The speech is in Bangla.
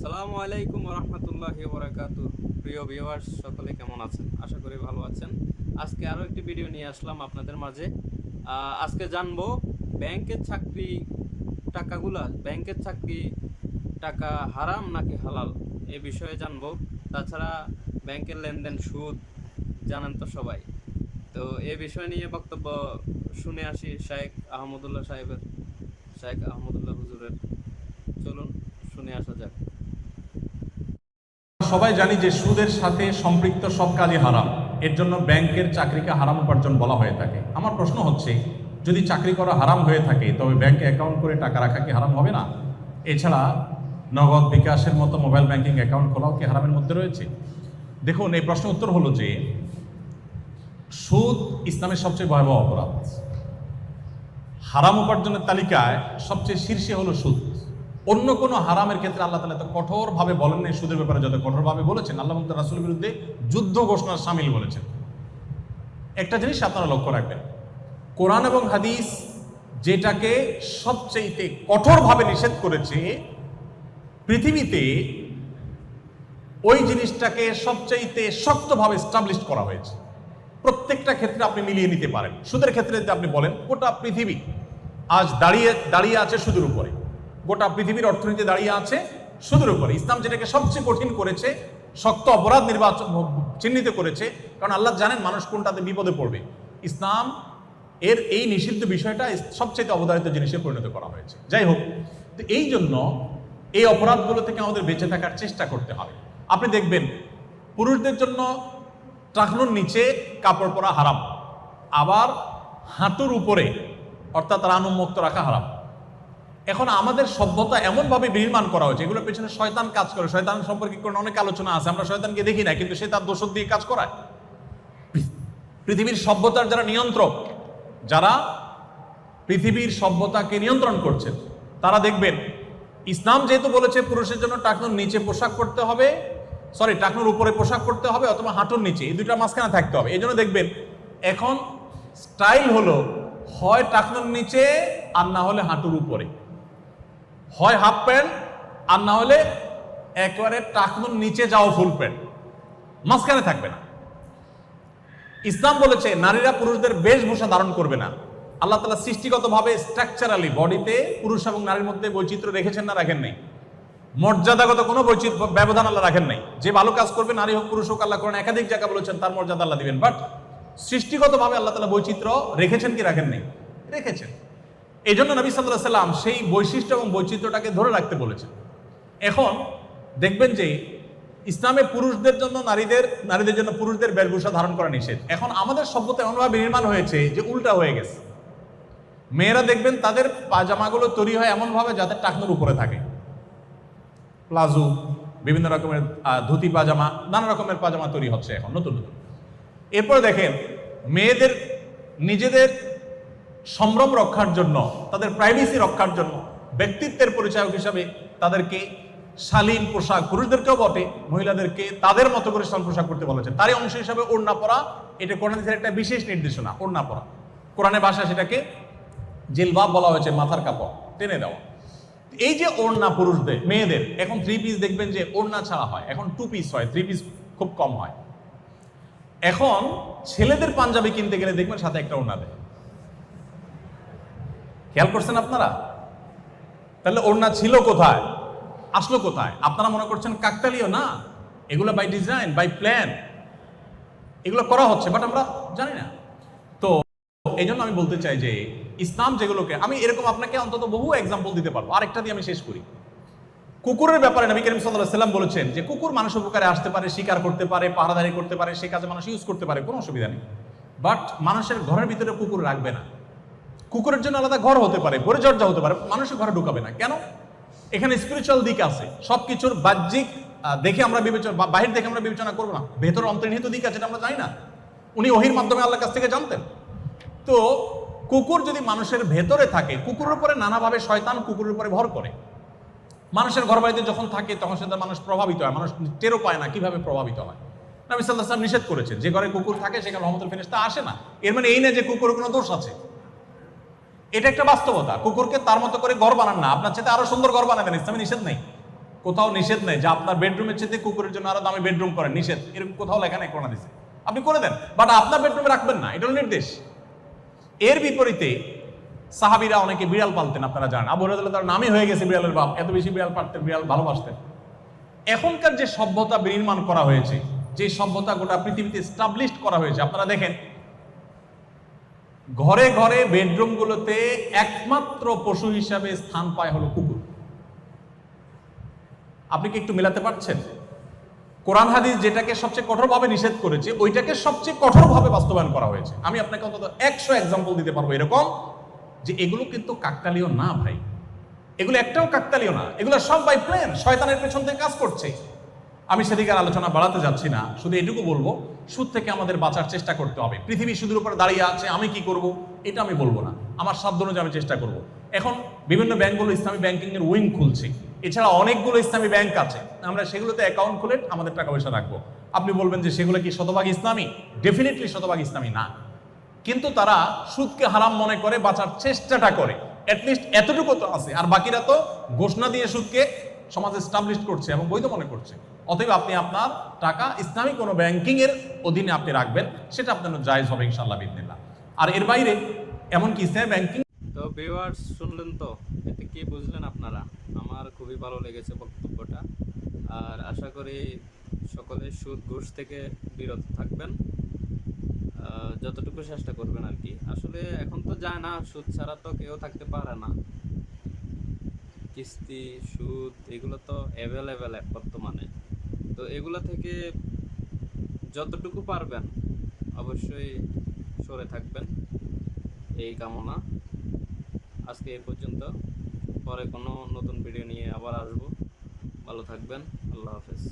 আসসালামু আলাইকুম রহমতুল্লাহি ওবরাকাতুহ। প্রিয় ভিউয়ার্স, সকলে কেমন আছেন? আশা করি ভালো আছেন। আজকে আরও একটি ভিডিও নিয়ে আসলাম আপনাদের মাঝে। আজকে জানবো ব্যাংকের চাকরি ব্যাংকের চাকরি টাকা হারাম নাকি হালাল, এ বিষয়ে জানবো। তাছাড়া ব্যাংকের লেনদেন, সুদ জানেন তো সবাই। তো এ বিষয় নিয়ে বক্তব্য শুনে আসি শেখ আহমদুল্লাহ হুজুরের। চলুন শুনে আসা যাক। সবাই জানি যে সুদের সাথে সম্পৃক্ত সব কাজই হারাম। এর জন্য ব্যাংকের চাকরিকে হারাম উপার্জন বলা হয়ে থাকে। আমার প্রশ্ন হচ্ছে, যদি চাকরি করা হারাম হয়ে থাকে তবে ব্যাংকে অ্যাকাউন্ট করে টাকা রাখা কি হারাম হবে না? এছাড়া নগদ বিকাশের মতো মোবাইল ব্যাংকিং অ্যাকাউন্ট খোলাও কি হারামের মধ্যে রয়েছে? দেখুন, এই প্রশ্নের উত্তর হলো যে সুদ ইসলামের সবচেয়ে ভয়াবহ অপরাধ। হারাম উপার্জনের তালিকায় সবচেয়ে শীর্ষে হলো সুদ। অন্য কোনো হারামের ক্ষেত্রে আল্লাহ তাআলা এত কঠোরভাবে বলেন নাই, সুদের ব্যাপারে যত কঠোরভাবে বলেছেন। আল্লাহ এবং তার রাসূলের বিরুদ্ধে যুদ্ধ ঘোষণার শামিল বলেছেন। একটা জিনিস আপনারা লক্ষ্য রাখবেন, কোরআন এবং হাদিস যেটাকে সবচেয়ে কঠোরভাবে নিষেধ করেছে, পৃথিবীতে ওই জিনিসটাকে সবচেয়ে শক্তভাবে এস্টাবলিশ করা হয়েছে। প্রত্যেকটা ক্ষেত্রে আপনি মিলিয়ে নিতে পারেন। সুদের ক্ষেত্রে যদি আপনি বলেন, গোটা পৃথিবী আজ দাঁড়িয়ে আছে সুদের উপরে। গোটা পৃথিবীর অর্থনীতি দাঁড়িয়ে আছে সুদের উপরে। ইসলাম যেটাকে সবচেয়ে কঠিন করেছে, শক্ত অপরাধ চিহ্নিত করেছে, কারণ আল্লাহ জানেন মানুষ কোনটাতে বিপদে পড়বে। ইসলাম এর এই নিষিদ্ধ বিষয়টা সবচেয়ে অবধারিত জিনিসে পরিণত করা হয়েছে। যাই হোক, তো এই জন্য এই অপরাধগুলো থেকে আমাদের বেঁচে থাকার চেষ্টা করতে হবে। আপনি দেখবেন, পুরুষদের জন্য টাকনুর নিচে কাপড় পরা হারাম, আবার হাঁটুর উপরে অর্থাৎ রান উন্মুক্ত রাখা হারাম। এখন আমাদের সভ্যতা এমনভাবে নির্মাণ করা হয়েছে, এগুলোর পেছনে শয়তান কাজ করে। শয়তান সম্পর্কে কোনো অনেক আলোচনা আছে, আমরা শয়তানকে দেখি না, কিন্তু সে তার দোষক দিয়ে কাজ করায়। পৃথিবীর সভ্যতার যারা নিয়ন্ত্রক, যারা পৃথিবীর সভ্যতাকে নিয়ন্ত্রণ করছেন, তারা দেখবেন ইসলাম যেহেতু বলেছে পুরুষের জন্য টাকনুর নিচে পোশাক পরতে হবে, টাকনুর উপরে পোশাক পরতে হবে অথবা হাঁটুর নিচে, এই দুইটা মাঝখানে থাকতে হবে। এই জন্য দেখবেন এখন স্টাইল হলো হয় টাকনুর নিচে আর না হলে হাঁটুর উপরে, হয় হাফ প্যান্ট আর না হলে একেবারে টাকনুর নিচে যাও ফুল প্যান্ট, মাঝখানে থাকবে না। ইসলাম বলেছে নারীরা পুরুষদের বেশভূষা ধারণ করবে না। আল্লাহ তাআলা সৃষ্টিগতভাবে স্ট্রাকচারালি বডিতে পুরুষ এবং নারীর মধ্যে বৈচিত্র্য রেখেছেন না রাখেন নাই? মর্যাদাগত কোনো ব্যবধান আল্লাহ রাখেন নাই। যে ভালো কাজ করবে, নারী হোক পুরুষ হোক, আল্লাহ কোরআনে একাধিক জায়গা বলেছেন তার মর্যাদা আল্লাহ দিবেন। বাট সৃষ্টিগতভাবে আল্লাহ তাআলা বৈচিত্র্য রেখেছেন কি রাখেন নাই? রেখেছেন। এই জন্য নবী সাল্লাল্লাহু আলাইহি সাল্লাম সেই বৈশিষ্ট্য এবং বৈচিত্র্যটাকে ধরে রাখতে বলেছেন। এখন দেখবেন যে ইসলামে পুরুষদের জন্য নারীদের জন্য পুরুষদের বেশভূষা ধারণ করা নিষেধ। এখন আমাদের সভ্যতা এমনভাবে নির্মাণ হয়েছে যে উল্টা হয়ে গেছে। মেয়েরা দেখবেন তাদের পাজামাগুলো তৈরি হয় এমনভাবে যাতে টাকনুর উপরে থাকে, প্লাজো, বিভিন্ন রকমের ধুতি পাজামা, নানা রকমের পাজামা তৈরি হচ্ছে এখন নতুন নতুন। এরপরে দেখেন মেয়েদের নিজেদের সম্ভ্রম রক্ষার জন্য, তাদের প্রাইভেসি রক্ষার জন্য, ব্যক্তিত্বের পরিচায়ক হিসাবে তাদেরকে শালীন পোশাক, পুরুষদেরকেও বটে মহিলাদেরকে তাদের মতো করে শালীন পোশাক করতে বলেছে। তারই অংশ হিসাবে ওড়না পরা, এটা কোরআনের একটা বিশেষ নির্দেশনা। ওড়না পরা, কোরআনের ভাষায় সেটাকে জিলবাব বলা হয়েছে, মাথার কাপড় টেনে দেওয়া। এই যে ওড়না পুরুষদের, মেয়েদের এখন 3 পিস দেখবেন যে ওড়না ছাড়া হয়, এখন 2 পিস হয়, 3 পিস খুব কম হয়। এখন ছেলেদের পাঞ্জাবি কিনতে গেলে দেখবেন সাথে একটা ওড়না দেয়। খেয়াল করছেন আপনারা? তাহলে ওড়না ছিল কোথায়, আসলো কোথায়? আপনারা মনে করছেন কাকতালীয়? না, এগুলো বাই ডিজাইন, বাই প্ল্যান এগুলো করা হচ্ছে, বাট আমরা জানি না। তো এই জন্য আমি বলতে চাই যে ইসলাম যেগুলোকে, আমি এরকম আপনাকে অন্তত বহু এক্সাম্পল দিতে পারবো। আরেকটা দিয়ে আমি শেষ করি। কুকুরের ব্যাপারে নবী করিম সাল্লাল্লাহু আলাইহি সাল্লাম বলেছেন যে কুকুর মানুষের উপকারে আসতে পারে, শিকার করতে পারে, পাহারাদারি করতে পারে, সে কাজে মানুষ ইউজ করতে পারে, কোনো অসুবিধা নেই। বাট মানুষের ঘরের ভিতরে কুকুর রাখবে না। কুকুরের জন্য আলাদা ঘর হতে পারে, পরিচর্যা হতে পারে, মানুষের ঘরে ঢুকাবে না। কেন? এখানে স্পিরিচুয়াল দিক আছে। সবকিছুর বাহ্যিক দেখে আমরা বিবেচনা, বাহির দেখে আমরা বিবেচনা করবো না, ভেতর অন্তর্নিহিত দিক আছে, আমরা জানি না। উনি ওহীর মাধ্যমে আল্লাহর কাছ থেকে জানতেন। তো কুকুর যদি মানুষের ভেতরে থাকে, কুকুরের উপরে নানাভাবে শয়তান কুকুরের উপরে ভর করে। মানুষের ঘর বাড়িতে যখন থাকে তখন সেটা মানুষ প্রভাবিত হয়, মানুষ টেরও পায় না কিভাবে প্রভাবিত হয়। নবী সাল্লাল্লাহু আলাইহি ওয়াসাল্লাম নিষেধ করেছেন, যে ঘরে কুকুর থাকে সেখানে রহমতুল ফেরেশতা আসে না। এর মানে এই না যে কুকুরের কোনো দোষ আছে, এটা একটা বাস্তবতা। কুকুরকে তার মতো করে ঘর বানান না, আপনার চেয়ে আরো সুন্দর ঘর বানাবেন, ইসলামে নিষেধ নেই। কোথাও নিষেধ নেই যে আপনার বেডরুমের চেয়ে কুকুরের জন্য আরো দামি বেডরুম করেন, নিষেধ এরকম কোথাও লেখা নেই, কোরআন হাদিসে। আপনি করে দেন, বাট আপনার বেডরুমে রাখবেন না, এটা হলো নির্দেশ। এর বিপরীতে সাহাবীরা অনেকে বিড়াল পালতেন, আপনারা জানেন। আবু হুরায়রা তার নামই হয়ে গেছে বিড়ালের বাপ, এত বেশি বিড়াল পালতেন, বিড়াল ভালোবাসতেন। এখনকার যে সভ্যতা বিনির্মাণ করা হয়েছে, যে সভ্যতা গোটা পৃথিবীতে এস্টাবলিশড করা হয়েছে, আপনারা দেখেন ঘরে ঘরে বেডরুমগুলোতে একমাত্র পশু হিসাবে স্থান পায় হলো কুকুর। আপনি কি একটু মেলাতে পারছেন? কোরআন হাদিস যেটাকে সবচেয়ে কঠোরভাবে নিষেধ করেছে, ওইটাকে সবচেয়ে কঠোরভাবে বাস্তবায়ন করা হয়েছে। আমি আপনাকে অন্তত 100 এক্সাম্পল দিতে পারবো এরকম, যে এগুলো কিন্তু কাকতালীয় না ভাই, এগুলো একটাও কাকতালীয় না, এগুলো সব বাই প্ল্যান, শয়তানের পেছন থেকে কাজ করছে। আমি সেদিকে আর আলোচনা বাড়াতে যাচ্ছি না, শুধু এটুকু বলবো, সুদ থেকে আমাদের বাঁচার চেষ্টা করতে হবে। পৃথিবী সুদের উপরে দাঁড়িয়ে আছে, আমি কি করব এটা আমি বলবো না, আমার সাধ্য অনুযায়ী আমি চেষ্টা করব। এখন বিভিন্ন ব্যাংকগুলো ইসলামী ব্যাংকিং এর উইং খুলছে, এছাড়া অনেকগুলো ইসলামী ব্যাংক আছে, আমরা সেগুলোতে অ্যাকাউন্ট খুলে আমাদের টাকা পয়সা রাখবো। আপনি বলবেন যে সেগুলো কি শতভাগ ইসলামী? ডেফিনেটলি শতভাগ ইসলামী না, কিন্তু তারা সুদকে হারাম মনে করে বাঁচার চেষ্টাটা করে, অ্যাটলিস্ট এতটুকু তো আছে। আর বাকিরা তো ঘোষণা দিয়ে সুদকে সমাজে এস্টাবলিশ করছে এবং বৈধ মনে করছে। অতএব আপনি আপনার টাকা ইসলামী কোনো ব্যাংকিং এর অধীনে আপনি রাখবেন, সেটা আপনার জায়েজ হবে ইনশাআল্লাহ বিদিনিল্লাহ। আর এর বাইরে এমনকি ইসলামী ব্যাংকিং। তো ভিউয়ার্স, শুনলেন তো, এতে কি বুঝলেন আপনারা? আমার খুবই ভালো লেগেছে বক্তব্যটা। আর আশা করি সকলে সুদ ঘুষ থেকে বিরত থাকবেন, যতটুকু চেষ্টা করবেন আর কি। আসলে এখন তো যায় না, সুদ ছাড়া তো কেউ থাকতে পারে না। কিস্তি, সুদ এগুলো তো অ্যাভেলেবেল বর্তমানে। তো এগুলো থেকে যতটুকু পারবেন অবশ্যই সরে থাকবেন, এই কামনা। আজকে এই পর্যন্ত, পরে কোনো নতুন ভিডিও নিয়ে আবার আসবো। ভালো থাকবেন, আল্লাহ হাফেজ।